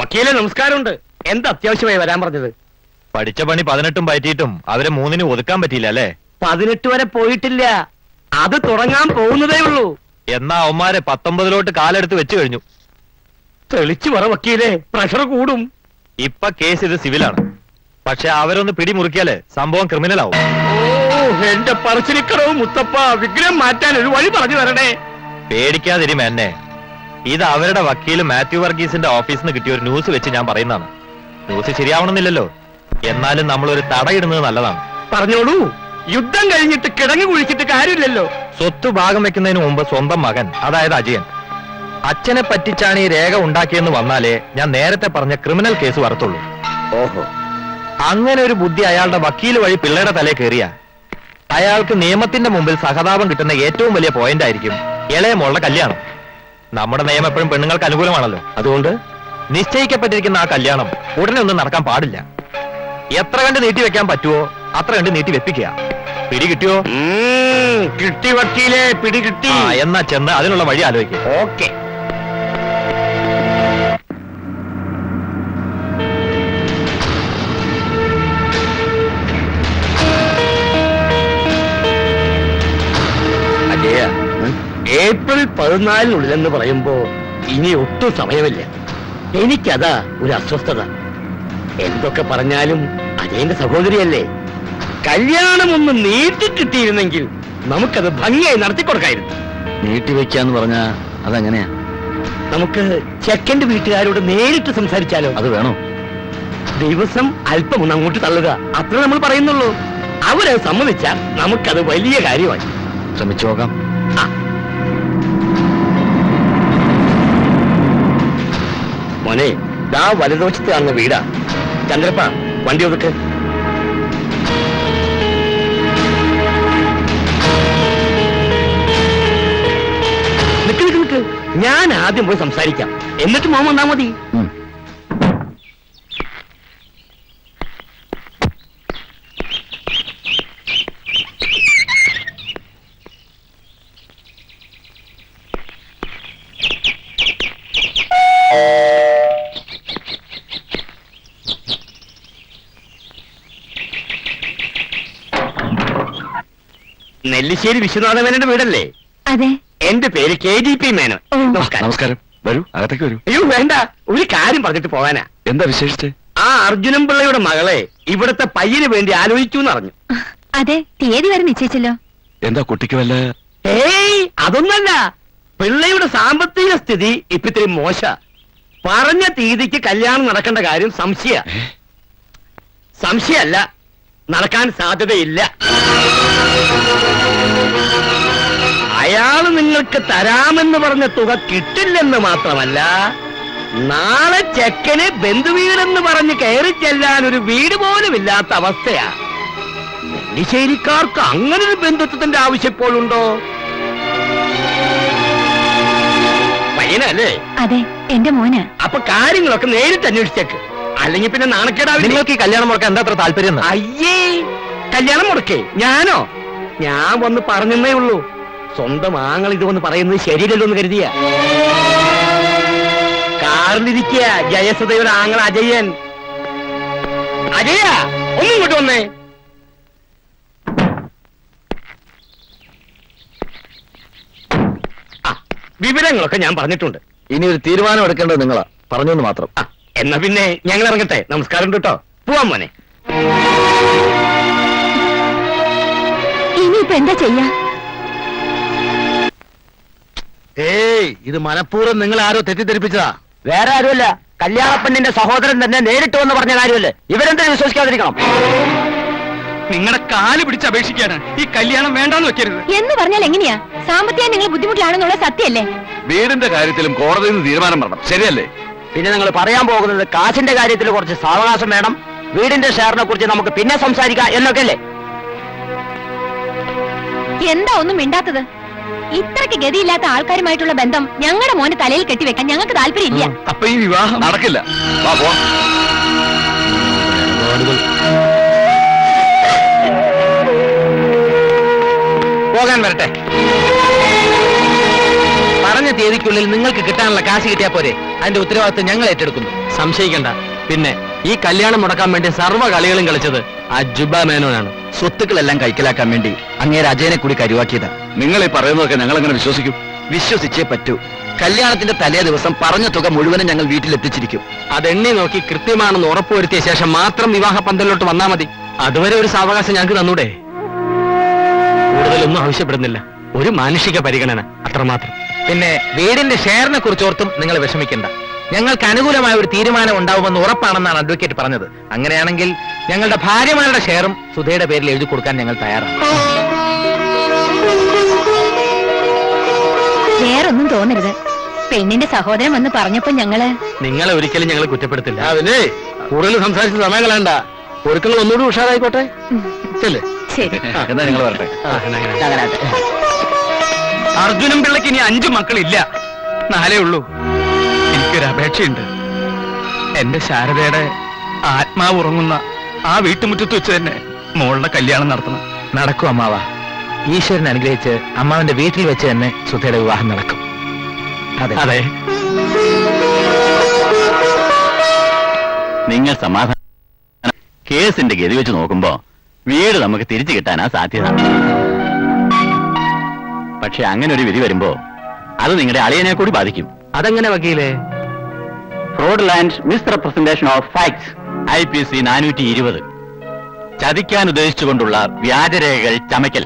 വക്കീലെ നമസ്കാരമുണ്ട്. എന്താ അത്യാവശ്യമായി വരാൻ പറഞ്ഞത്? പഠിച്ച പണി 18 പറ്റിയിട്ടും അവരെ 3 ഒതുക്കാൻ പറ്റിയില്ല അല്ലേ? 18 വരെ പോയിട്ടില്ല, അത് തുടങ്ങാൻ പോകുന്നതേ ഉള്ളൂ. എന്നാ അവന്മാരെ 19 കാലെടുത്ത് വെച്ചു കഴിഞ്ഞു. തെളിച്ചു പറ വക്കീലെ, പ്രഷർ കൂടും. ഇപ്പൊ കേസ് ഇത് സിവിലാണ്. പക്ഷെ അവരൊന്ന് പിടിമുറുക്കിയാല് സംഭവം ക്രിമിനൽ ആവും. ഓ എന്റെ പറശ്ശിനിക്കടവ് മുത്തപ്പ, വിഗ്രഹം മാറ്റാൻ ഒരു വഴി പറഞ്ഞു തരണേ. പേടിക്കാതിരും എന്നെ. ഇത് അവരുടെ വക്കീല് മാത്യു വർഗീസിന്റെ ഓഫീസിൽ നിന്ന് കിട്ടിയ ഒരു ന്യൂസ് വെച്ച് ഞാൻ പറയുന്നതാണ്. ന്യൂസ് ശരിയാവണമെന്നില്ലല്ലോ, എന്നാലും നമ്മളൊരു തടയിടുന്നത് നല്ലതാണ്. പറഞ്ഞോളൂ. യുദ്ധം കഴിഞ്ഞിട്ട് കിടങ്ങി കുഴിച്ചിട്ട് കാര്യമില്ലല്ലോ. സ്വത്ത് ഭാഗം വെക്കുന്നതിന് മുമ്പ് സ്വന്തം മകൻ, അതായത് അജയൻ, അച്ഛനെ പറ്റിച്ചാണ് ഈ രേഖ ഉണ്ടാക്കിയെന്ന് വന്നാലേ ഞാൻ നേരത്തെ പറഞ്ഞ ക്രിമിനൽ കേസ് വരത്തുള്ളൂ. ഓഹോ, അങ്ങനെ ഒരു ബുദ്ധി അയാളുടെ വക്കീല് വഴി പിള്ളയുടെ തലേ കയറിയ അയാൾക്ക് നിയമത്തിന്റെ മുമ്പിൽ സഹതാപം കിട്ടുന്ന ഏറ്റവും വലിയ പോയിന്റ് ആയിരിക്കും ഇളയ മോളുടെ കല്യാണം. നമ്മുടെ നിയമം എപ്പോഴും പെണ്ണുങ്ങൾക്ക് അനുകൂലമാണല്ലോ. അതുകൊണ്ട് നിശ്ചയിക്കപ്പെട്ടിരിക്കുന്ന ആ കല്യാണം ഉടനെ ഒന്നും നടക്കാൻ പാടില്ല. എത്ര കണ്ട് നീട്ടി വെക്കാൻ പറ്റുമോ അത്ര കണ്ട് നീട്ടി വെപ്പിക്കുക. പിടി കിട്ടിയോ? കിട്ടി വക്കീലെ, പിടി കിട്ടി. എന്നാ ചെന്ന് അതിനുള്ള വഴി ആലോചിക്കുക. ഓക്കെ. അജയ, ഏപ്രിൽ 14 പറയുമ്പോ ഇനി ഒട്ടും സമയമില്ല. എനിക്കതാ ഒരു അസ്വസ്ഥത. എന്തൊക്കെ പറഞ്ഞാലും അജയന്റെ സഹോദരിയല്ലേ. കല്യാണം ഒന്ന് നീട്ടി കിട്ടിയിരുന്നെങ്കിൽ നമുക്കത് ഭംഗിയായി നടത്തിക്കൊടുക്കായിരുന്നു. നീട്ടിവെക്കാന്ന് പറഞ്ഞാ അതെങ്ങനെയാ? നമുക്ക് ചെക്കന്റെ വീട്ടുകാരോട് നേരിട്ട് സംസാരിച്ചാലോ? അത് വേണോ? ദിവസം അല്പം ഒന്ന് അങ്ങോട്ട് തള്ളുക, അത്ര നമ്മൾ പറയുന്നുള്ളൂ. അവരെ സമ്മതിച്ചാൽ നമുക്കത് വലിയ കാര്യമായി. ശ്രമിച്ചു നോക്കാം. മോനെ, ദാ വലതുവശത്ത് കാണുന്ന വീടാ. ചന്ദ്രപ്പ, വണ്ടി ഒതുക്ക്. നിക്ക്, ഞാൻ ആദ്യം പോയി സംസാരിക്കാം, എന്നിട്ട് മോൻ വന്നാ മതി. നെല്ലിശ്ശേരി വിശ്വനാഥമേനന്റെ വീടല്ലേ? അതെ. എന്റെ പേര് KDP മേനോൻ. നമസ്കാരം. വരൂ, അകത്തേക്ക് വരൂ. അയ്യോ വേണ്ട, ഒരു കാര്യം പറഞ്ഞിട്ട് പോകാനാ. എന്താ വിശേഷിച്ച്? ആ അർജുനൻ പിള്ളയുടെ മകളെ ഇവിടുത്തെ പയ്യന് വേണ്ടി ആലോചിച്ചു എന്നറിഞ്ഞു. അതെ, തീയതി വരെ നിശ്ചയിച്ചല്ലോ. എന്താ കുട്ടിക്ക് വല്ല? ഏയ് അതൊന്നല്ല, പിള്ളയുടെ സാമ്പത്തിക സ്ഥിതി ഇപ്പൊ ഇത്തിരി മോശ. പറഞ്ഞ തീയതിക്ക് കല്യാണം നടക്കേണ്ട കാര്യം സംശയമല്ല, നടക്കാൻ സാധ്യതയില്ല. അയാള് നിങ്ങൾക്ക് തരാമെന്ന് പറഞ്ഞ തുക കിട്ടില്ലെന്ന് മാത്രമല്ല, നാളെ ചെക്കന് ബന്ധുവീടെന്ന് പറഞ്ഞ് കയറി ചെല്ലാൻ ഒരു വീട് പോലും ഇല്ലാത്ത അവസ്ഥയാ. നെല്ലിശ്ശേരിക്കാർക്ക് അങ്ങനൊരു ബന്ധുത്വത്തിന്റെ ആവശ്യം ഇപ്പോഴുണ്ടോ? പയ്യനല്ലേ? അതെ, എന്റെ മോന്. അപ്പൊ കാര്യങ്ങളൊക്കെ നേരിട്ട് അന്വേഷിച്ചേക്ക്, അല്ലെങ്കിൽ പിന്നെ നാണക്കേടാവില്ല. നിങ്ങൾക്ക് ഈ കല്യാണം മുടക്കാൻ എന്താ അത്ര താല്പര്യം? അയ്യേ, കല്യാണം മുടക്കേ? ഞാനോ? ഞാൻ വന്ന് പറഞ്ഞേ ഉള്ളൂ. സ്വന്തം ആങ്ങൾ ഇത് വന്ന് പറയുന്നത് ശരിയല്ലോ എന്ന് കരുതിയ. കാറിലിരിക്കുക ജയസുധയുടെ ആങ്ങൾ അജയൻ. അജയ, ഒന്നും ഇങ്ങോട്ട് വന്നേ. വിവരങ്ങളൊക്കെ ഞാൻ പറഞ്ഞിട്ടുണ്ട്. ഇനി ഒരു തീരുമാനം എടുക്കേണ്ടത് നിങ്ങളാ. പറഞ്ഞെന്ന് മാത്രം. എന്നാ പിന്നെ ഞങ്ങൾ ഇറങ്ങട്ടെ. നമസ്കാരം കേട്ടോ. പോവാൻ മോനെ. ഇനിയിപ്പോ എന്താ ചെയ്യാ? ഏയ്, ഇത് മനഃപൂർവ്വം നിങ്ങൾ ആരോ തെറ്റിദ്ധരിപ്പിച്ചതാ. വേറെ ആരുമല്ല, കല്യാണപ്പെണ്ണിന്റെ സഹോദരൻ തന്നെ നേരിട്ട് വന്ന് പറഞ്ഞ കാര്യമല്ലേ. ഇവരെന്താ വിശ്വസിക്കാതിരിക്കണം? നിങ്ങളുടെ കാല് പിടിച്ച് അപേക്ഷിക്കാണ് ഈ കല്യാണം വേണ്ടാന്ന് വെക്കരുത് എന്ന് പറഞ്ഞാൽ എങ്ങനെയാ? സാമ്പത്തികം നിങ്ങൾ ബുദ്ധിമുട്ടിലാണെന്നുള്ള സത്യമല്ലേ? വീടിന്റെ കാര്യത്തിലും കോടതിയിൽ നിന്ന് തീരുമാനം വരണം, ശരിയല്ലേ? പിന്നെ നിങ്ങൾ പറയാൻ പോകുന്നത് കാശിന്റെ കാര്യത്തിൽ കുറച്ച് സാവകാശം വേണം, വീടിന്റെ ഷെയറിനെ കുറിച്ച് നമുക്ക് പിന്നെ സംസാരിക്കാം എന്നൊക്കെ അല്ലേ? എന്താ ഒന്നും മിണ്ടാത്തത്? ഇത്രയ്ക്ക് ഗതിയില്ലാത്ത ആൾക്കാരുമായിട്ടുള്ള ബന്ധം ഞങ്ങളുടെ മോന് തലയിൽ കെട്ടിവെക്കാൻ ഞങ്ങൾക്ക് താല്പര്യമില്ല. അപ്പൊ ഈ വിവാഹം നടക്കില്ല. പോകാൻ വരട്ടെ. പറഞ്ഞ തീയതിക്കുള്ളിൽ നിങ്ങൾക്ക് കിട്ടാനുള്ള കാശ് കിട്ടിയാ പോരെ? അതിന്റെ ഉത്തരവാദിത്വം ഞങ്ങൾ ഏറ്റെടുക്കുന്നു. സംശയിക്കണ്ട. പിന്നെ ഈ കല്യാണം മുടക്കാൻ വേണ്ടി സർവ്വ കളികളും കളിച്ചത് ആ ജുബ മേനോനാണ്. സ്വത്തുക്കളെല്ലാം കൈക്കലാക്കാൻ വേണ്ടി അങ്ങേര് അജയനെ കൂടി കരുവാക്കിയതാ. നിങ്ങൾ ഈ പറയുന്നതൊക്കെ ഞങ്ങൾ എങ്ങനെ വിശ്വസിക്കും? വിശ്വസിച്ചേ പറ്റൂ. കല്യാണത്തിന്റെ തലേ ദിവസം പറഞ്ഞ തുക മുഴുവനും ഞങ്ങൾ വീട്ടിലെത്തിച്ചിരിക്കും. അതെണ്ണി നോക്കി കൃത്യമാണെന്ന് ഉറപ്പുവരുത്തിയ ശേഷം മാത്രം വിവാഹ പന്തലിലോട്ട് വന്നാ മതി. അതുവരെ ഒരു സാവകാശം ഞങ്ങൾക്ക് തന്നൂടെ? കൂടുതലൊന്നും ആവശ്യപ്പെടുന്നില്ല, ഒരു മാനുഷിക പരിഗണന അത്രമാത്രം. പിന്നെ വീടിന്റെ ഷെയറിനെ കുറിച്ചോർത്തും നിങ്ങൾ വിഷമിക്കണ്ട. ഞങ്ങൾക്ക് അനുകൂലമായ ഒരു തീരുമാനം ഉണ്ടാവുമെന്ന് ഉറപ്പാണെന്നാണ് അഡ്വക്കേറ്റ് പറഞ്ഞത്. അങ്ങനെയാണെങ്കിൽ ഞങ്ങളുടെ ഭാര്യമാരുടെ ഷെയറും സുധയുടെ പേരിൽ എഴുതി കൊടുക്കാൻ ഞങ്ങൾ തയ്യാറാണ്. വേറൊന്നും തോന്നരുത്. പെണ്ണിന്റെ സഹോദരൻ വന്ന് പറഞ്ഞപ്പോ ഞങ്ങള് നിങ്ങളെ ഒരിക്കലും ഞങ്ങൾ കുറ്റപ്പെടുത്തില്ല. അതിനെ കൂടുതൽ സംസാരിച്ച സമയം കളയണ്ട. ഒരുക്കങ്ങൾ ഒന്നുകൂടി ഉഷാറായിക്കോട്ടെ. ചെല്ലേ. ശരി. എന്നാ നിങ്ങൾ വരട്ടെ. അർജുനൻ പിള്ളയ്ക്ക് ഇനി 5 മക്കളില്ല, 4 ഉള്ളൂ. എനിക്കൊരു അപേക്ഷയുണ്ട്. എന്റെ ശാരദയുടെ ആത്മാവ് ഉറങ്ങുന്ന ആ വീട്ടുമുറ്റത്ത് വെച്ച് തന്നെ മോളുടെ കല്യാണം നടത്തണം. നടക്കും അമ്മാവ. ഈശ്വരൻ അനുഗ്രഹിച്ച് അമ്മാവന്റെ വീട്ടിൽ വെച്ച് തന്നെ സുധയുടെ വിവാഹം നടക്കും. അതെ. നിങ്ങൾ സമാധാനം. കേസിന്റെ ഗതി വെച്ച് നോക്കുമ്പോ വീട് നമുക്ക് തിരിച്ചു കിട്ടാനാ സാധ്യത. പക്ഷെ അങ്ങനെ ഒരു വിധി വരുമ്പോ അത് നിങ്ങളുടെ അളിയനെ കൂടി ബാധിക്കും. അതെങ്ങനെ വക്കീലേ? ഫ്രോഡ്ലാൻഡ് മിസ്റെപ്രസെന്റേഷൻ ഓഫ് ഫാക്ട്സ് IPC 420. ചതിക്കാൻ ഉദ്ദേശിച്ചുകൊണ്ടുള്ള വ്യാജരേഖകൾ ചമയ്ക്കൽ.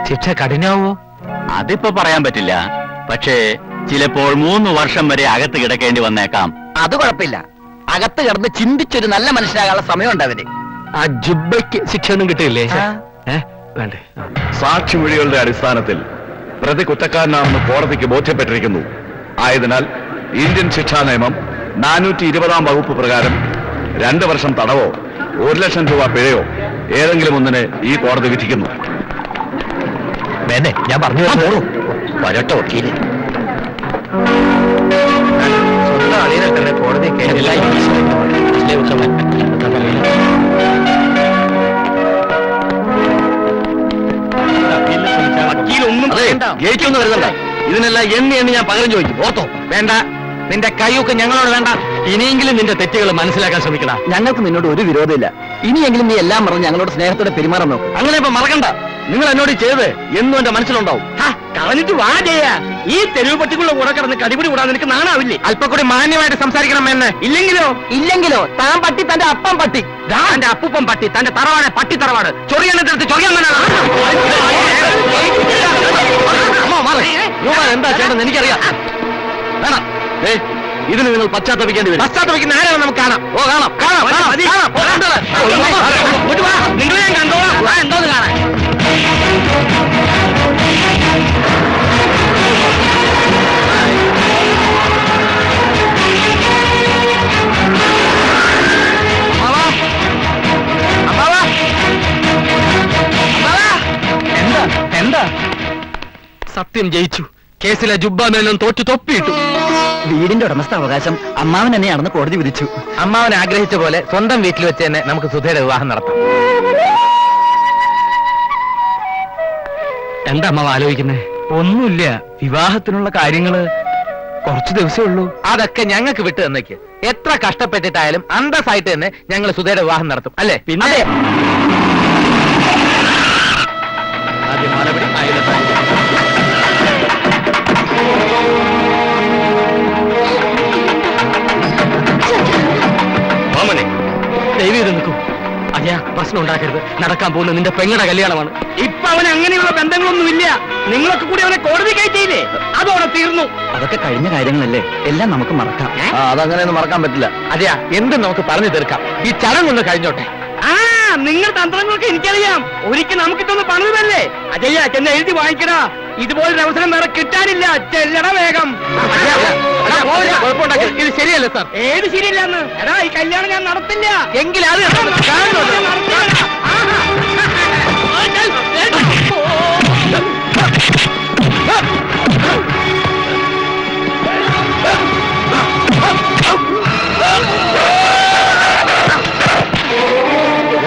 ശിക്ഷ കഠിനാവോ? അതിപ്പോ പറയാൻ പറ്റില്ല. പക്ഷേ ചിലപ്പോൾ 3 വർഷം വരെ അകത്ത് കിടക്കേണ്ടി വന്നേക്കാം. അത് കുഴപ്പമില്ല. അകത്ത് കിടന്ന് ചിന്തിച്ചൊരു നല്ല മനുഷ്യനാകാനുള്ള സമയമുണ്ട് അവന്. ആ ജുബയ്ക്ക് ശിക്ഷ ഒന്നും കിട്ടിയില്ലേ? വേണ്ടേ? സാക്ഷിമൊഴികളുടെ അടിസ്ഥാനത്തിൽ പ്രതി കുറ്റക്കാരനാണെന്ന് കോടതിക്ക് ബോധ്യപ്പെട്ടിരിക്കുന്നു. ആയതിനാൽ ഇന്ത്യൻ ശിക്ഷാ നിയമം 420 വകുപ്പ് പ്രകാരം 2 വർഷം തടവോ 1 ലക്ഷം രൂപ പിഴയോ ഏതെങ്കിലും ഒന്നിന് ഈ കോടതി വിധിക്കുന്നു. വേനെ ഞാൻ പറഞ്ഞു വരട്ടോ വക്കീല്. സ്വന്തം അളിയനെ തന്നെ കോടതി വക്കീലൊന്നും ജയിച്ചൊന്നും വരുന്നുണ്ട്. ഇതിനെല്ലാം എണ്ണി ഞാൻ പകരം ചോദിക്കും. ഓർത്തോ? വേണ്ട. നിന്റെ കൈയൊക്കെ ഞങ്ങളോട് വേണ്ട. ഇനിയെങ്കിലും നിന്റെ തെറ്റുകൾ മനസ്സിലാക്കാൻ ശ്രമിക്കണം. ഞങ്ങൾക്ക് നിന്നോട് ഒരു വിരോധമില്ല. ഇനിയെങ്കിലും നീ എല്ലാം പറഞ്ഞ് ഞങ്ങളോട് സ്നേഹത്തോടെ പെരുമാറാൻ നോക്കും. അങ്ങനെ ഇപ്പൊ മറക്കണ്ട. നിങ്ങൾ എന്നോട് ചെയ്ത് എന്നും എന്റെ മനസ്സിലുണ്ടാവും. കളഞ്ഞിട്ട് വാ ചെയ്യാ. ഈ തെരുവ് പട്ടികളുടെ കൂടെ കിടന്ന് കടിപിടി കൂടാൻ നിനക്ക് നാണാവില്ലേ? അല്പം കൂടി മാന്യമായിട്ട് സംസാരിക്കണം എന്ന്. ഇല്ലെങ്കിലോ താൻ പട്ടി തന്റെ അപ്പം പട്ടി, തന്റെ അപ്പൂപ്പം പട്ടി, തന്റെ തറവാട് പട്ടി തറവാട് ചൊറിയാനെടുത്ത് ചൊറിയാൻ എന്താ ചെയ്യണമെന്ന് എനിക്കറിയാം. വേണം. ഇതിന് നിങ്ങൾ പശ്ചാത്തപിക്കേണ്ടി വരും. പശ്ചാത്തപിക്കുന്ന ആരാണ് നമുക്ക് കാണാം. ഓ കാണാം കാണാം നിങ്ങളെ ഞാൻ കണ്ടോളാം. എന്തോന്ന് കാണാൻ? എന്താ? സത്യം ജയിച്ചു. കേസിലെ ജുബ്ബ മേനോൻ തോറ്റു തൊപ്പിയിട്ടു. വീടിന്റെ ഉടമസ്ഥ അവകാശം അമ്മാവൻ തന്നെയാണെന്ന് കോടതി വിധിച്ചു. അമ്മാവൻ ആഗ്രഹിച്ച പോലെ സ്വന്തം വീട്ടിൽ വെച്ച് തന്നെ നമുക്ക് സുധയുടെ വിവാഹം നടത്താം. എന്താ അമ്മ ആലോചിക്കുന്നേ? ഒന്നുമില്ല, വിവാഹത്തിനുള്ള കാര്യങ്ങള് കുറച്ച് ദിവസമേ ഉള്ളൂ. അതൊക്കെ ഞങ്ങൾക്ക് വിട്ടു തന്നേക്ക്. എത്ര കഷ്ടപ്പെട്ടിട്ടായാലും അന്തസ്സായിട്ട് തന്നെ ഞങ്ങൾ സുധയുടെ വിവാഹം നടത്തും. അല്ലേ? പിന്നെ ആദ്യം മലപടി അയലത്തായി. ദൈവം ഇത് നിൽക്കും. അജയ, പ്രശ്നം ഉണ്ടാക്കരുത്. നടക്കാൻ പോകുന്ന നിന്റെ പെങ്ങളുടെ കല്യാണമാണ്. ഇപ്പൊ അവന് അങ്ങനെയുള്ള ബന്ധങ്ങളൊന്നുമില്ല. നിങ്ങളൊക്കെ കൂടി അവനെ കോടതി കയറ്റിയില്ലേ? അതോടെ തീർന്നു. അതൊക്കെ കഴിഞ്ഞ കാര്യങ്ങളല്ലേ, എല്ലാം നമുക്ക് മറക്കാം. അതങ്ങനെയൊന്നും മറക്കാൻ പറ്റില്ല. അതെയാ, എന്തും നമുക്ക് പറഞ്ഞു തീർക്കാം. ഈ ചടങ്ങൊന്ന് കഴിഞ്ഞോട്ടെ. നിങ്ങൾ തന്ത്രങ്ങളൊക്കെ എനിക്കറിയാം. ഒരിക്കൽ നമുക്കിട്ടൊന്ന് പണിതല്ലേ? അജയ്യ, ചെന്ന് എഴുതി വാങ്ങിക്കടാ. ഇതുപോലൊരു അവസരം വേറെ കിട്ടാനില്ല. ചെല്ലട വേഗം. കുഴപ്പമുണ്ടാക്കി. ഇത് ശരിയല്ല സാർ. ഏത് ശരിയല്ലെന്ന്? എടാ, ഈ കല്യാണം ഞാൻ നടത്തില്ല. എങ്കിൽ അത്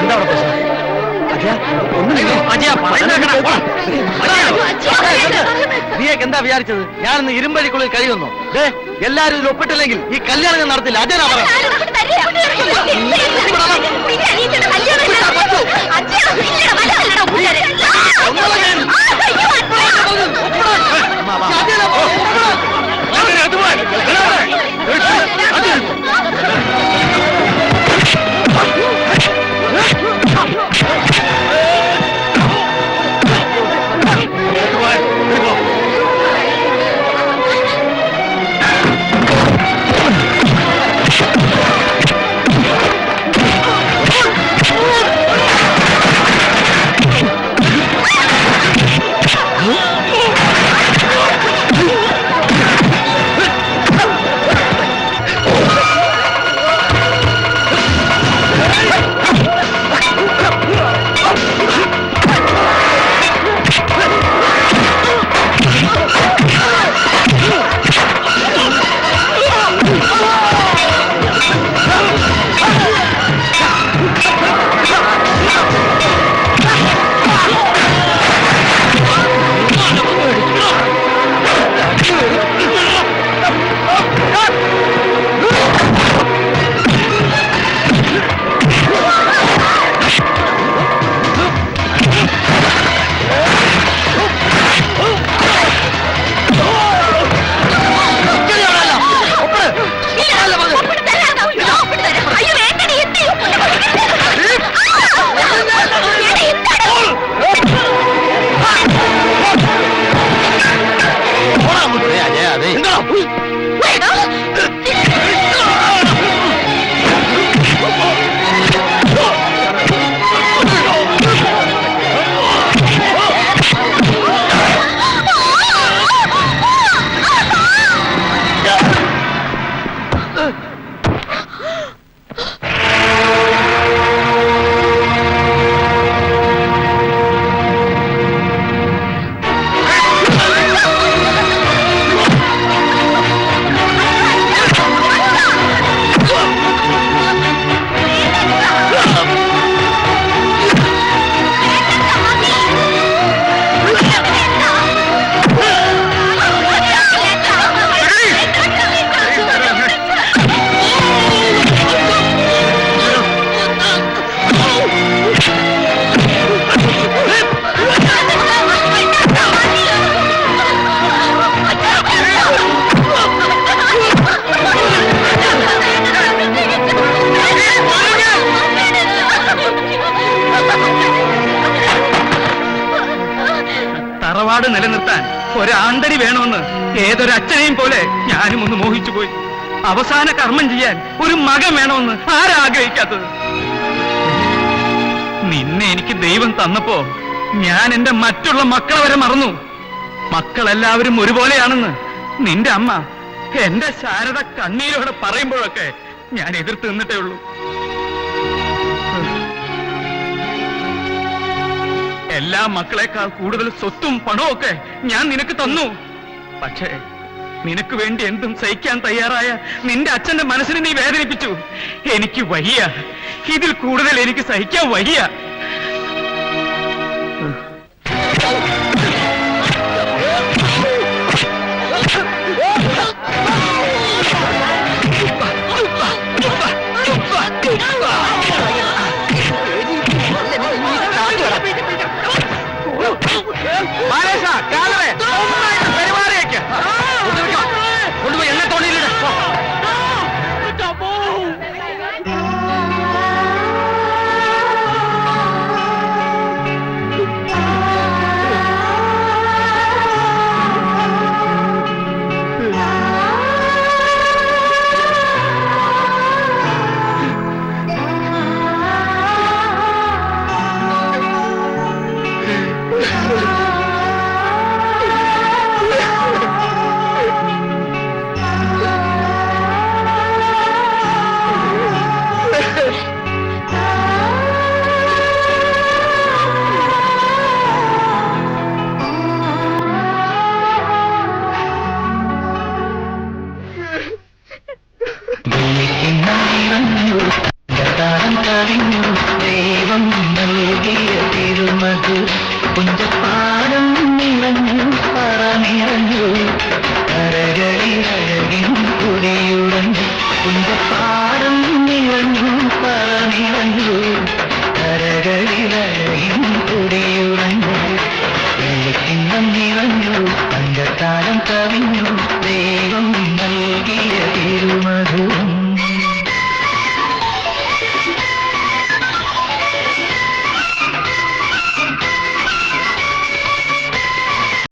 എന്താണ് പ്രശ്നം? അജയ, ഒന്നും അജയ പറയുന്ന നീയൊക്കെ എന്താ വിചാരിച്ചത് ഞാനിന്ന് ഇരുമ്പഴിക്കുള്ളിൽ കഴിയുന്നു. എല്ലാരും ഇതിൽ ഒപ്പിട്ടില്ലെങ്കിൽ ഈ കല്യാണം ഞാൻ നടത്തില്ല. അജയനാ പറയാം. തറവാട് നിലനിർത്താൻ ഒരാന്തരി വേണമെന്ന് ഏതൊരച്ഛനെയും പോലെ ഞാനും ഒന്ന് മോഹിച്ചു പോയി. അവസാന കർമ്മം ചെയ്യാൻ ഒരു മകൻ വേണമെന്ന് ആരാഗ്രഹിക്കാത്തത്? നിന്നെ എനിക്ക് ദൈവം തന്നപ്പോ ഞാൻ എന്റെ മറ്റുള്ള മക്കളെ വരെ മറന്നു. മക്കളെല്ലാവരും ഒരുപോലെയാണെന്ന് നിന്റെ അമ്മ എന്റെ ശാരദ കണ്ണീരോടെ പറയുമ്പോഴൊക്കെ ഞാൻ എതിർത്ത് നിന്നിട്ടേ ഉള്ളൂ. എല്ലാ മക്കളെക്കാൾ കൂടുതൽ സ്വത്തും പണവും ഒക്കെ ഞാൻ നിനക്ക് തന്നു. പക്ഷേ നിനക്ക് വേണ്ടി എന്തും സഹിക്കാൻ തയ്യാറായ നിന്റെ അച്ഛന്റെ മനസ്സിനെ നീ വേദനിപ്പിച്ചു. എനിക്ക് വയ്യ, ഇതിൽ കൂടുതൽ എനിക്ക് സഹിക്കാൻ വയ്യ.